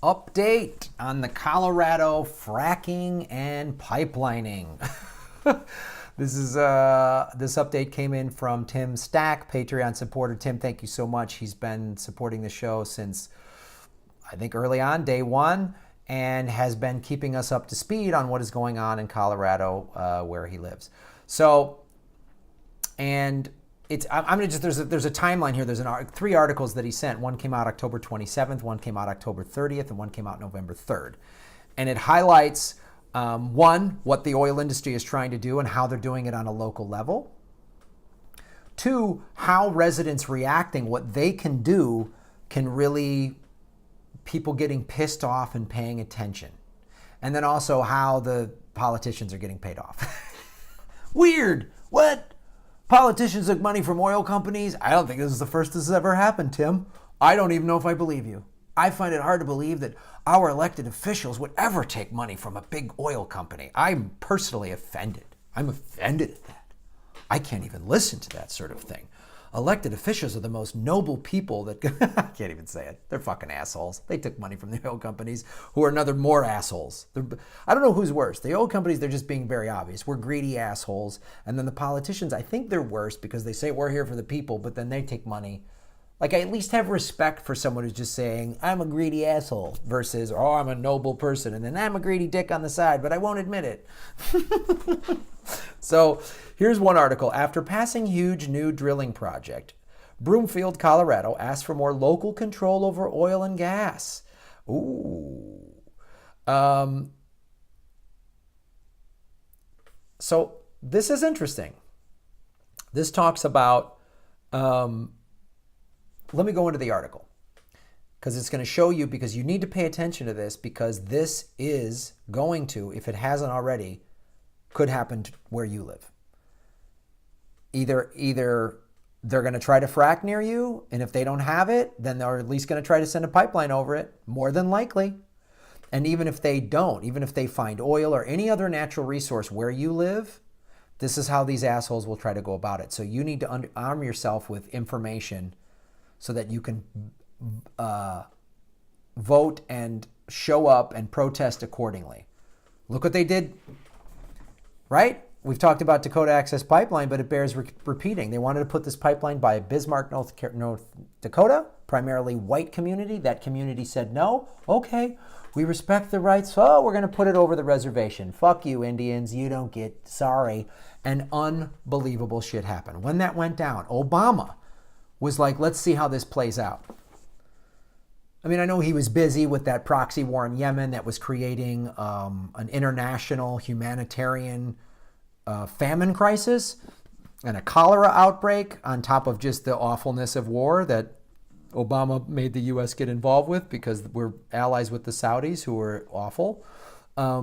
Update on the Colorado fracking and pipelining. This update came in from Tim Stack, Patreon supporter. Tim, thank you so much. He's been supporting the show since, I think, early on, day one, and has been keeping us up to speed on what is going on in Colorado, where he lives. So, and I'm gonna just there's a timeline here. There's three articles that he sent. One came out October 27th, one came out October 30th, and one came out November 3rd. And it highlights one, what the oil industry is trying to do and how they're doing it on a local level. Two, how residents reacting, what they can do can really people getting pissed off and paying attention. And then also how the politicians are getting paid off. Weird. What? Politicians took money from oil companies? I don't think this is the first this has ever happened, Tim. I don't even know if I believe you. I find it hard to believe that our elected officials would ever take money from a big oil company. I'm personally offended. I'm offended at that. I can't even listen to that sort of thing. Elected officials are the most noble people that... I can't even say it. They're fucking assholes. They took money from the oil companies, who are another more assholes. I don't know who's worse. The oil companies, they're just being very obvious. We're greedy assholes. And then the politicians, I think they're worse because they say we're here for the people, but then they take money. Like, I at least have respect for someone who's just saying, I'm a greedy asshole, versus, oh, I'm a noble person, and then I'm a greedy dick on the side, but I won't admit it. So here's one article. After passing huge new drilling project, Broomfield, Colorado asked for more local control over oil and gas. Ooh. So this is interesting. This talks about, let me go into the article because it's going to show you, because you need to pay attention to this, because this is going to, if it hasn't already, could happen where you live. Either they're going to try to frack near you, and if they don't have it, then they're at least going to try to send a pipeline over it, more than likely. And even if they don't, even if they find oil or any other natural resource where you live, this is how these assholes will try to go about it. So you need to arm yourself with information so that you can vote and show up and protest accordingly. Look what they did. Right? We've talked about Dakota Access Pipeline, but it bears repeating. They wanted to put this pipeline by Bismarck, North Dakota, primarily white community. That community said no. Okay, we respect the rights. Oh, we're going to put it over the reservation. Fuck you, Indians. You don't get, sorry. And unbelievable shit happened. When that went down, Obama was like, let's see how this plays out. I mean, I know he was busy with that proxy war in Yemen that was creating an international humanitarian famine crisis and a cholera outbreak on top of just the awfulness of war that Obama made the U.S. get involved with because we're allies with the Saudis, who are awful. I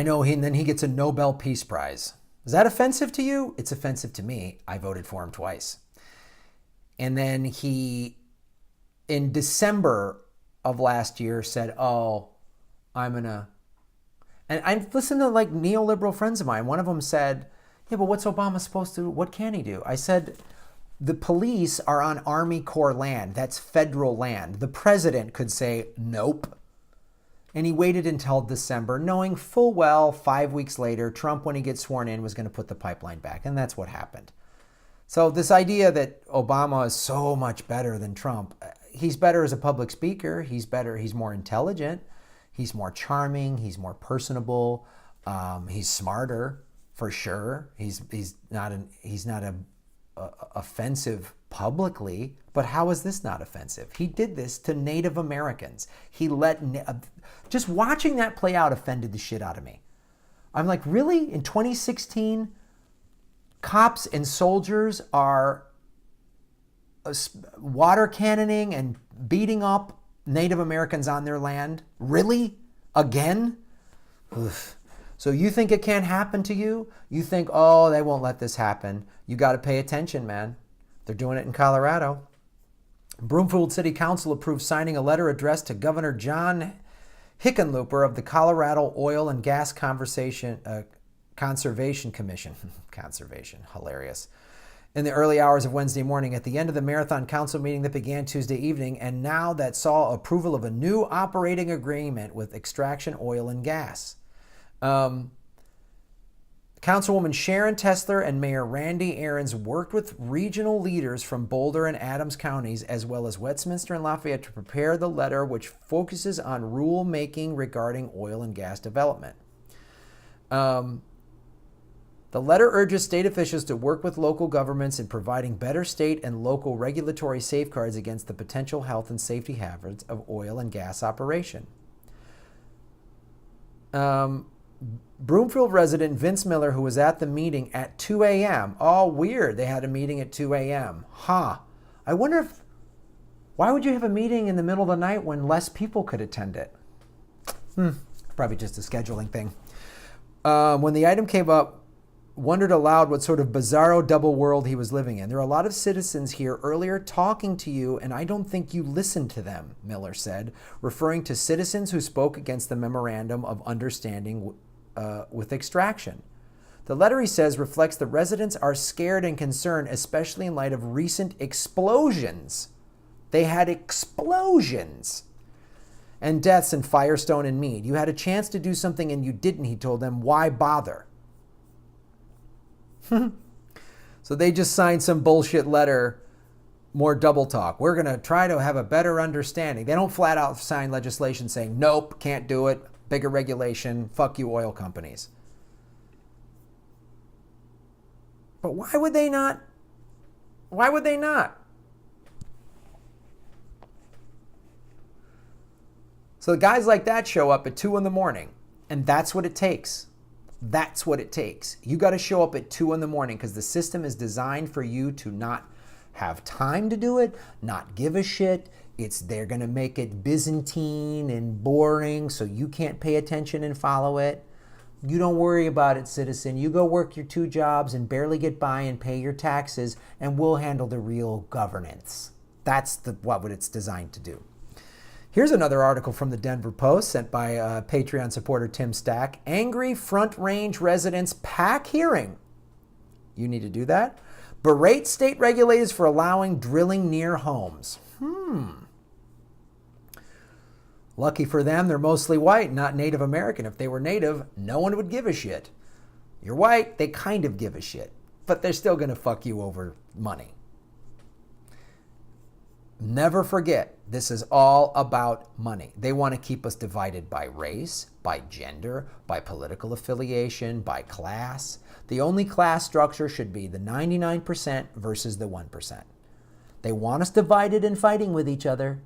know and then he gets a Nobel Peace Prize. Is that offensive to you? It's offensive to me. I voted for him twice. And then he, in December of last year, said, oh, I'm going to... And I listened to like neoliberal friends of mine. One of them said, yeah, but what's Obama supposed to do? What can he do? I said, the police are on Army Corps land. That's federal land. The president could say, nope. And he waited until December, knowing full well 5 weeks later, Trump, when he gets sworn in, was going to put the pipeline back. And that's what happened. So this idea that Obama is so much better than Trump, he's better as a public speaker. He's better. He's more intelligent. He's more charming. He's more personable. He's smarter for sure. He's not offensive publicly. But how is this not offensive? He did this to Native Americans. He let just watching that play out offended the shit out of me. I'm like, really? In 2016, cops and soldiers are water cannoning and beating up Native Americans on their land? Really? Again? Oof. So you think it can't happen to you? You think, oh, they won't let this happen. You got to pay attention, man. They're doing it in Colorado. Broomfield City Council approved signing a letter addressed to Governor John Hickenlooper of the Colorado Oil and Gas Conservation Commission. Conservation, hilarious. in the early hours of Wednesday morning at the end of the marathon council meeting that began Tuesday evening, and now that saw approval of a new operating agreement with Extraction Oil and Gas. Councilwoman Sharon Tessler and Mayor Randy Aarons worked with regional leaders from Boulder and Adams counties, as well as Westminster and Lafayette, to prepare the letter, which focuses on rulemaking regarding oil and gas development. The letter urges state officials to work with local governments in providing better state and local regulatory safeguards against the potential health and safety hazards of oil and gas operation. Broomfield resident Vince Miller, who was at the meeting at 2 a.m. Oh, weird. They had a meeting at 2 a.m. I wonder why would you have a meeting in the middle of the night when less people could attend it? Probably just a scheduling thing. When the item came up, wondered aloud what sort of bizarro double world he was living in. There are a lot of citizens here earlier talking to you, and I don't think you listened to them, Miller said, referring to citizens who spoke against the memorandum of understanding with extraction. The letter, he says, reflects the residents are scared and concerned, especially in light of recent explosions. They had explosions and deaths in Firestone and Meade. You had a chance to do something and you didn't, he told them. Why bother? So they just signed some bullshit letter, more double talk. We're going to try to have a better understanding. They don't flat out sign legislation saying, nope, can't do it, bigger regulation, fuck you oil companies. But why would they not? Why would they not? So guys like that show up at 2 in the morning, and that's what it takes. That's what it takes. You got to show up at 2 in the morning because the system is designed for you to not have time to do it, not give a shit. They're going to make it Byzantine and boring so you can't pay attention and follow it. You don't worry about it, citizen. You go work your 2 jobs and barely get by and pay your taxes, and we'll handle the real governance. That's what it's designed to do. Here's another article from the Denver Post sent by Patreon supporter Tim Stack. Angry Front Range residents pack hearing. You need to do that. Berate state regulators for allowing drilling near homes. Lucky for them, they're mostly white, not Native American. If they were Native, no one would give a shit. You're white, they kind of give a shit. But they're still going to fuck you over money. Never forget, this is all about money. They want to keep us divided by race, by gender, by political affiliation, by class. The only class structure should be the 99% versus the 1%. They want us divided and fighting with each other.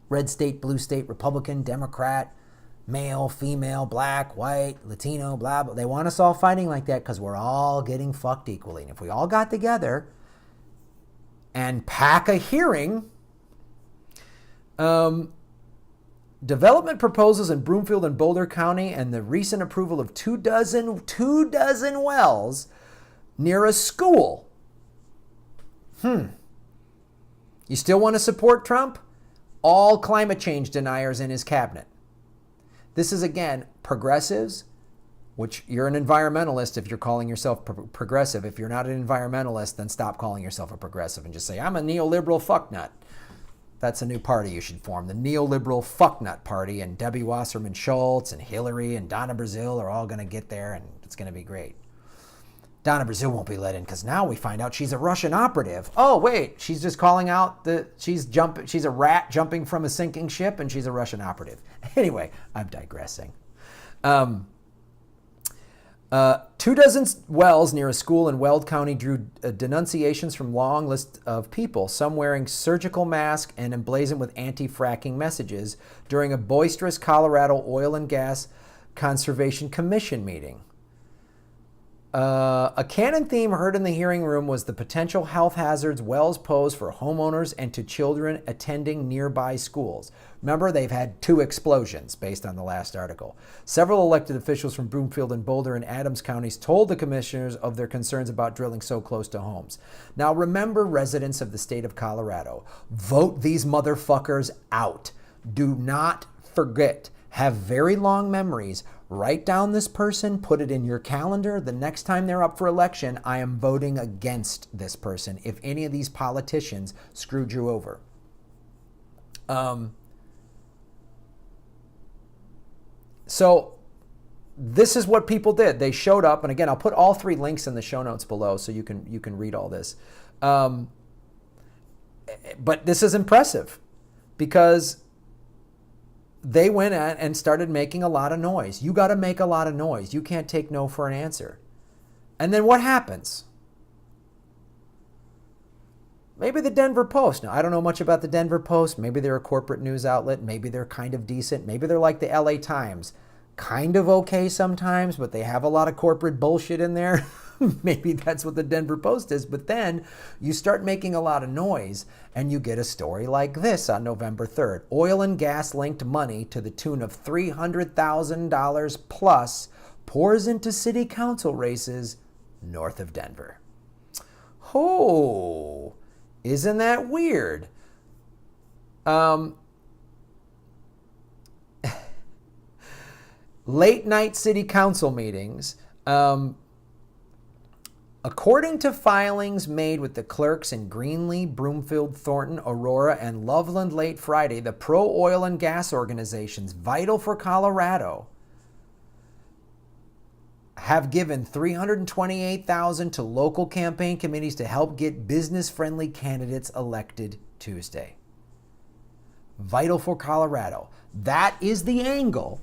Red state, blue state, Republican, Democrat, male, female, black, white, Latino, blah, blah. They want us all fighting like that because we're all getting fucked equally. And if we all got together and pack a hearing, development proposals in Broomfield and Boulder County and the recent approval of 24 wells near a school. You still want to support Trump? All climate change deniers in his cabinet. This is, again, progressives, which you're an environmentalist if you're calling yourself progressive. If you're not an environmentalist, then stop calling yourself a progressive and just say, I'm a neoliberal fucknut. That's a new party you should form, the Neoliberal Fucknut Party, and Debbie Wasserman Schultz and Hillary and Donna Brazile are all going to get there, and it's going to be great. Donna Brazile won't be let in because now we find out she's a Russian operative. Oh, wait, she's just calling out she's a rat jumping from a sinking ship, and she's a Russian operative. Anyway, I'm digressing. 24 wells near a school in Weld County drew denunciations from long list of people, some wearing surgical masks and emblazoned with anti-fracking messages during a boisterous Colorado Oil and Gas Conservation Commission meeting. A canon theme heard in the hearing room was the potential health hazards wells pose for homeowners and to children attending nearby schools. Remember, they've had 2 explosions based on the last article. Several elected officials from Broomfield and Boulder and Adams counties told the commissioners of their concerns about drilling so close to homes. Now remember, residents of the state of Colorado, vote these motherfuckers out. Do not forget. have very long memories. Write down this person, put it in your calendar. The next time they're up for election, I am voting against this person if any of these politicians screwed you over. So this is what people did. They showed up, and again, I'll put all 3 links in the show notes below so you can read all this. But this is impressive because they went and started making a lot of noise. You got to make a lot of noise. You can't take no for an answer. And then what happens? Maybe the Denver Post. Now, I don't know much about the Denver Post. Maybe they're a corporate news outlet. Maybe they're kind of decent. Maybe they're like the LA Times. Kind of okay sometimes, but they have a lot of corporate bullshit in there. Maybe that's what the Denver Post is. But then you start making a lot of noise and you get a story like this on November 3rd. Oil and gas linked money to the tune of $300,000 plus pours into city council races north of Denver. Oh, isn't that weird? Late night city council meetings. According to filings made with the clerks in Greenlee, Broomfield, Thornton, Aurora, and Loveland late Friday, the pro-oil and gas organizations vital for Colorado have given $328,000 to local campaign committees to help get business-friendly candidates elected Tuesday. Vital for Colorado. That is the angle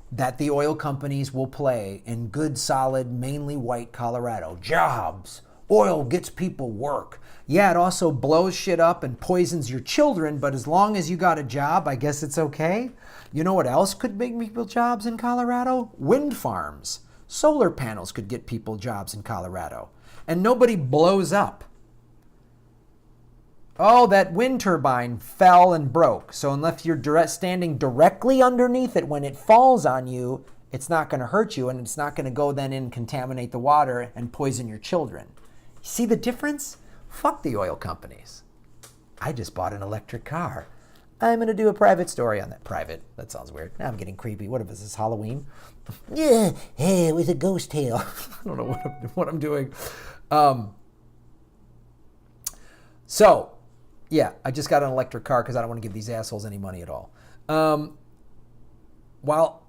that the oil companies will play in good, solid, mainly white Colorado. Jobs. Oil gets people work. Yeah, it also blows shit up and poisons your children, but as long as you got a job, I guess it's okay. You know what else could make people jobs in Colorado? Wind farms. Solar panels could get people jobs in Colorado. And nobody blows up. Oh, that wind turbine fell and broke. So unless you're standing directly underneath it when it falls on you, it's not going to hurt you, and it's not going to go then and contaminate the water and poison your children. See the difference? Fuck the oil companies. I just bought an electric car. I'm going to do a private story on that. Private. That sounds weird. Now I'm getting creepy. What if this is Halloween? Yeah, hey, it was a ghost tale. I don't know what I'm doing. So, yeah, I just got an electric car because I don't want to give these assholes any money at all. While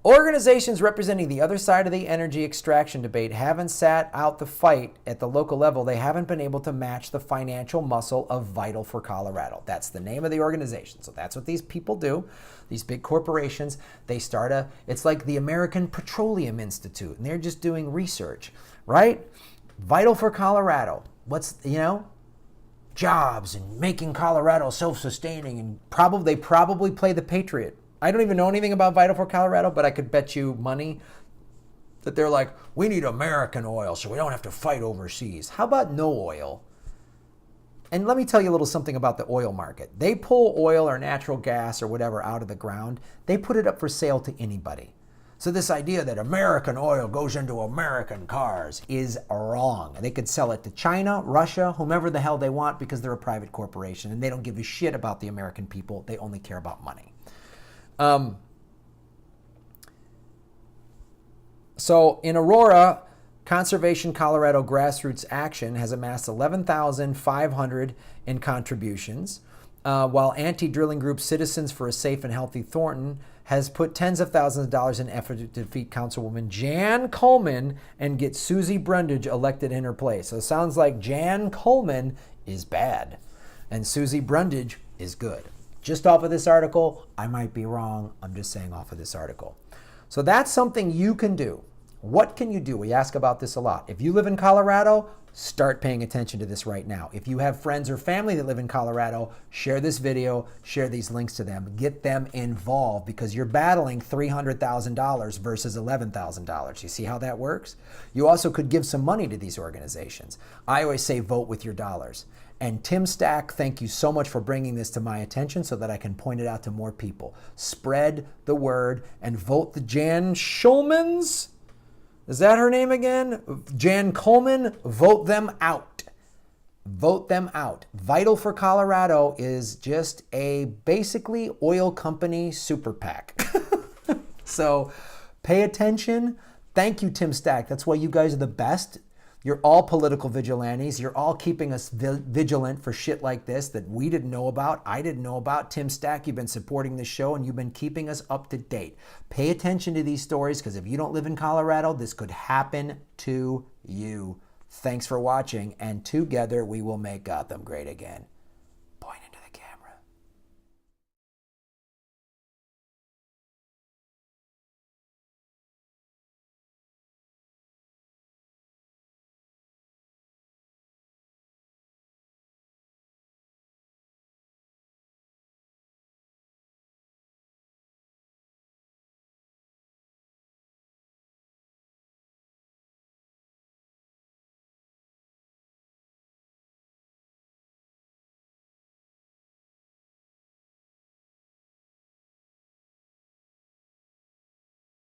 organizations representing the other side of the energy extraction debate haven't sat out the fight at the local level, they haven't been able to match the financial muscle of Vital for Colorado. That's the name of the organization. So that's what these people do. These big corporations, they start it's like the American Petroleum Institute, and they're just doing research, right? Vital for Colorado. Jobs and making Colorado self-sustaining, and they probably play the Patriot. I don't even know anything about Vital for Colorado, but I could bet you money that they're like, we need American oil so we don't have to fight overseas. How about no oil? And let me tell you a little something about the oil market. They pull oil or natural gas or whatever out of the ground. They put it up for sale to anybody. So this idea that American oil goes into American cars is wrong. They could sell it to China, Russia, whomever the hell they want, because they're a private corporation and they don't give a shit about the American people. They only care about money. So in Aurora, Conservation Colorado Grassroots Action has amassed $11,500 in contributions, while anti-drilling group Citizens for a Safe and Healthy Thornton has put tens of thousands of dollars in effort to defeat Councilwoman Jan Coleman and get Susie Brundage elected in her place. So it sounds like Jan Coleman is bad and Susie Brundage is good. Just off of this article, I might be wrong. I'm just saying off of this article. So that's something you can do. What can you do? We ask about this a lot. If you live in Colorado, start paying attention to this right now. If you have friends or family that live in Colorado, share this video, share these links to them, get them involved, because you're battling $300,000 versus $11,000. You see how that works? You also could give some money to these organizations. I always say vote with your dollars. And Tim Stack, thank you so much for bringing this to my attention so that I can point it out to more people. Spread the word and vote the Jan Schulmans. Is that her name again? Jan Coleman, vote them out. Vote them out. Vital for Colorado is just a basically oil company super PAC. So pay attention. Thank you, Tim Stack. That's why you guys are the best. You're all political vigilantes. You're all keeping us vigilant for shit like this that we didn't know about. I didn't know about. Tim Stack, you've been supporting the show and you've been keeping us up to date. Pay attention to these stories because if you don't live in Colorado, this could happen to you. Thanks for watching, and together we will make Gotham great again. Point into